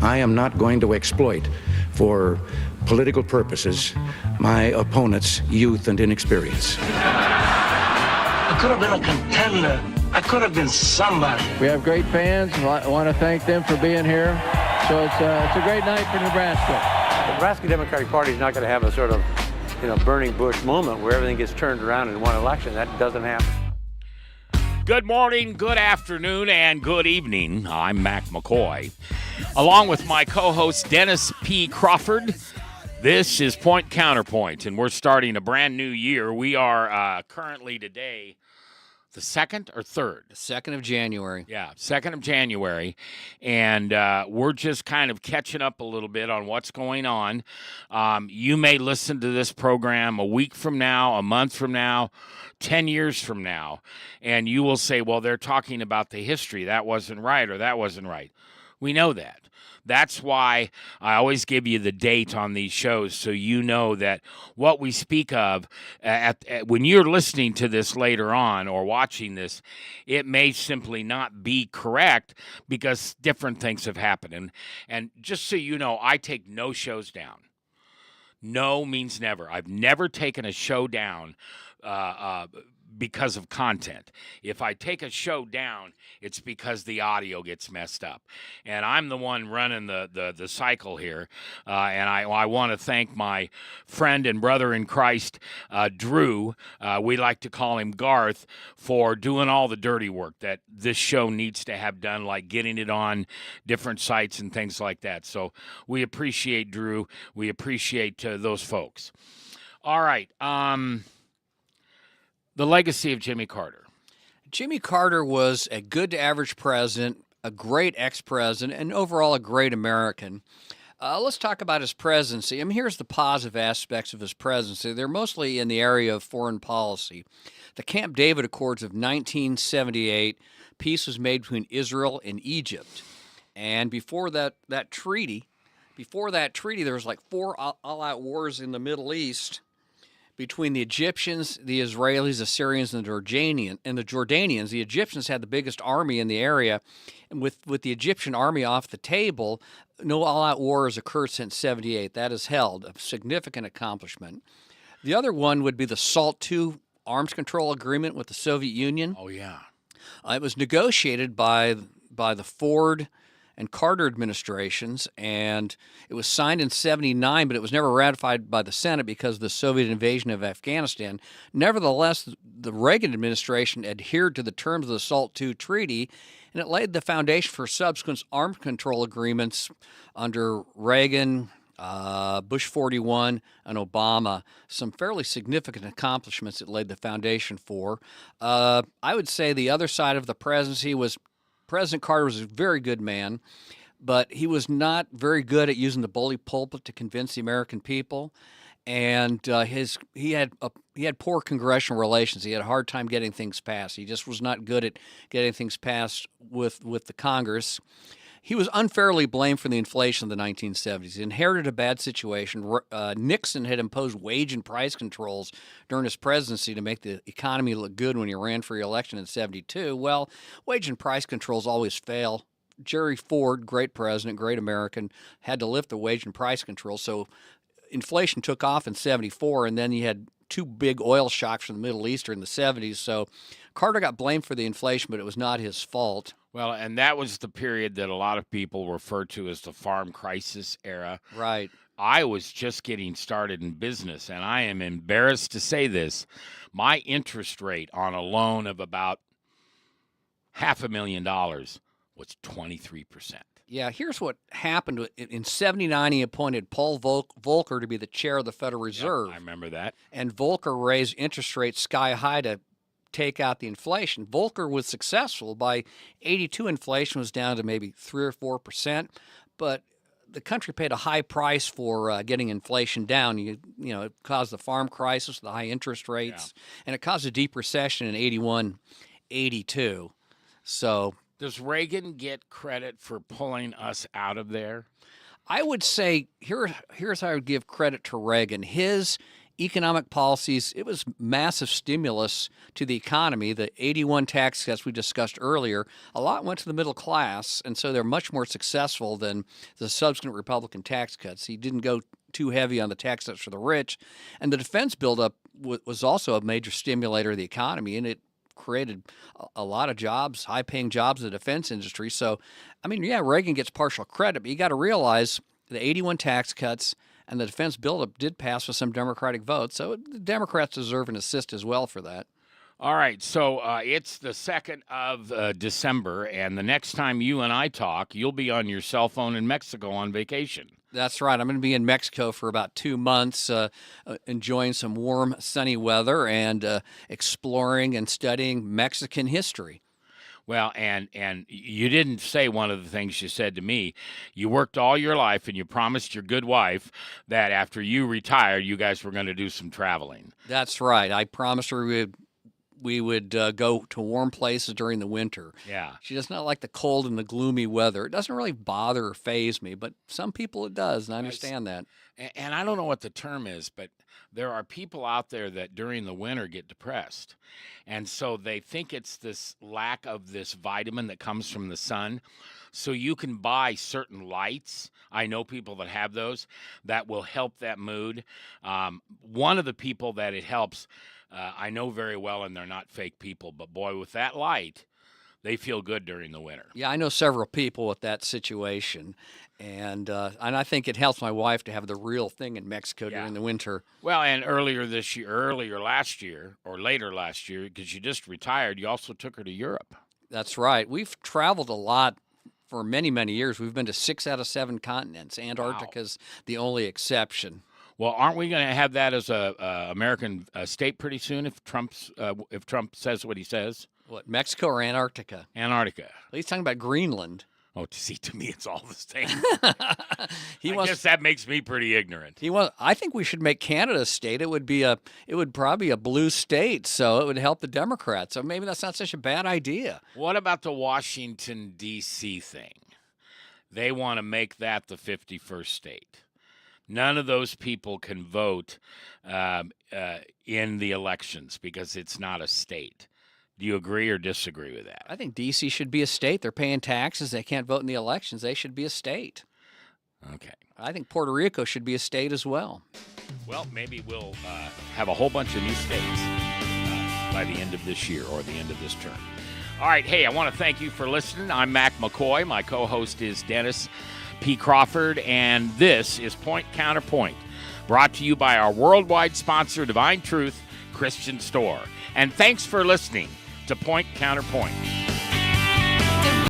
I am not going to exploit for political purposes my opponent's youth and inexperience. I could have been a contender. I could have been somebody. We have great fans. I want to thank them for being here. So it's a great night for Nebraska. The Nebraska Democratic Party is not going to have a sort of, burning bush moment where everything gets turned around in one election. That doesn't happen. Good morning, good afternoon, and good evening. I'm Mac McCoy, along with my co-host Dennis P. Crawford. This is Point Counterpoint, and we're starting a brand new year. We are currently today the 2nd or 3rd? 2nd of January. Yeah, 2nd of January, and we're just kind of catching up a little bit on what's going on. You may listen to this program a week from now, a month from now, 10 years from now, and you will say, well, they're talking about the history. That wasn't right or that wasn't right. We know that. That's why I always give you the date on these shows so you know that what we speak of when you're listening to this later on or watching this, it may simply not be correct because different things have happened. And just so you know, I take no shows down. No means never. I've never taken a show down because of content. If I take a show down, it's because the audio gets messed up. And I'm the one running the cycle here. And I want to thank my friend and brother in Christ, Drew, we like to call him Garth, for doing all the dirty work that this show needs to have done, like getting it on different sites and things like that. So we appreciate Drew. We appreciate those folks. All right. The legacy of Jimmy Carter. Jimmy Carter was a good to average president, a great ex-president, and overall a great American. Let's talk about his presidency. Here's the positive aspects of his presidency. They're mostly in the area of foreign policy. The Camp David Accords of 1978, peace was made between Israel and Egypt. And before that treaty, there was like 4 all-out wars in the Middle East between the Egyptians, the Israelis, the Syrians, and the Jordanians. The Egyptians had the biggest army in the area, and with the Egyptian army off the table, no all-out war has occurred since 78. That is held, a significant accomplishment. The other one would be the SALT II arms control agreement with the Soviet Union. Oh, yeah. It was negotiated by the Ford and Carter administrations, and it was signed in 79, but it was never ratified by the Senate because of the Soviet invasion of Afghanistan. Nevertheless, the Reagan administration adhered to the terms of the SALT II treaty, and it laid the foundation for subsequent arms control agreements under Reagan, Bush 41, and Obama. Some fairly significant accomplishments it laid the foundation for. I would say the other side of the presidency was President Carter was a very good man, but he was not very good at using the bully pulpit to convince the American people. And he had poor congressional relations. He had a hard time getting things passed. He just was not good at getting things passed with the Congress. He was unfairly blamed for the inflation of the 1970s. He inherited a bad situation. Nixon had imposed wage and price controls during his presidency to make the economy look good when he ran for re-election in 72. Well, wage and price controls always fail. Jerry Ford, great president, great American, had to lift the wage and price control. So inflation took off in 74, and then you had 2 big oil shocks from the Middle East in the 70s. So Carter got blamed for the inflation, but it was not his fault. Well, and that was the period that a lot of people refer to as the farm crisis era. Right. I was just getting started in business, and I am embarrassed to say this. My interest rate on a loan of about $500,000 was 23%. Yeah, here's what happened. In 79, he appointed Paul Volcker to be the chair of the Federal Reserve. Yep, I remember that. And Volcker raised interest rates sky high to take out the inflation. Volcker was successful. By 82, inflation was down to maybe 3 or 4%, but the country paid a high price for getting inflation down. You know, it caused the farm crisis, the high interest rates, and it caused a deep recession in 81, 82. So, does Reagan get credit for pulling us out of there? I would say here's how I would give credit to Reagan. His economic policies, it was massive stimulus to the economy. The 81 tax cuts we discussed earlier, a lot went to the middle class, and so they're much more successful than the subsequent Republican tax cuts. He didn't go too heavy on the tax cuts for the rich. And the defense buildup was also a major stimulator of the economy, and it created a lot of jobs, high-paying jobs in the defense industry. So, I mean, yeah, Reagan gets partial credit, but you got to realize the 81 tax cuts and the defense buildup did pass with some Democratic votes. So the Democrats deserve an assist as well for that. All right, so it's the 2nd of December, and the next time you and I talk, you'll be on your cell phone in Mexico on vacation. That's right. I'm going to be in Mexico for about 2 months, enjoying some warm, sunny weather and exploring and studying Mexican history. Well, and you didn't say one of the things you said to me. You worked all your life, and you promised your good wife that after you retired, you guys were going to do some traveling. That's right. I promised her we would go to warm places during the winter. Yeah. She does not like the cold and the gloomy weather. It doesn't really bother or faze me, but some people it does, and I understand that. And I don't know what the term is, but there are people out there that during the winter get depressed. And so they think it's this lack of this vitamin that comes from the sun. So you can buy certain lights. I know people that have those that will help that mood. One of the people that it helps, I know very well, and they're not fake people, but boy, with that light, they feel good during the winter. Yeah, I know several people with that situation, and I think it helps my wife to have the real thing in Mexico during the winter. Well, and later last year, because you just retired, you also took her to Europe. That's right. We've traveled a lot for many, many years. We've been to 6 out of 7 continents. Antarctica's the only exception. Well, aren't we going to have that as a American state pretty soon if Trump says what he says? What, Mexico or Antarctica? Antarctica. He's talking about Greenland. Oh, see, to me, it's all the same. I guess that makes me pretty ignorant. I think we should make Canada a state. It would probably be a blue state, so it would help the Democrats. So maybe that's not such a bad idea. What about the Washington, D.C. thing? They want to make that the 51st state. None of those people can vote in the elections because it's not a state. Do you agree or disagree with that? I think D.C. should be a state. They're paying taxes. They can't vote in the elections. They should be a state. Okay. I think Puerto Rico should be a state as well. Well, maybe we'll have a whole bunch of new states by the end of this year or the end of this term. All right. Hey, I want to thank you for listening. I'm Mac McCoy. My co-host is Dennis P. Crawford, and this is Point Counterpoint, brought to you by our worldwide sponsor, Divine Truth Christian Store. And thanks for listening to Point Counterpoint.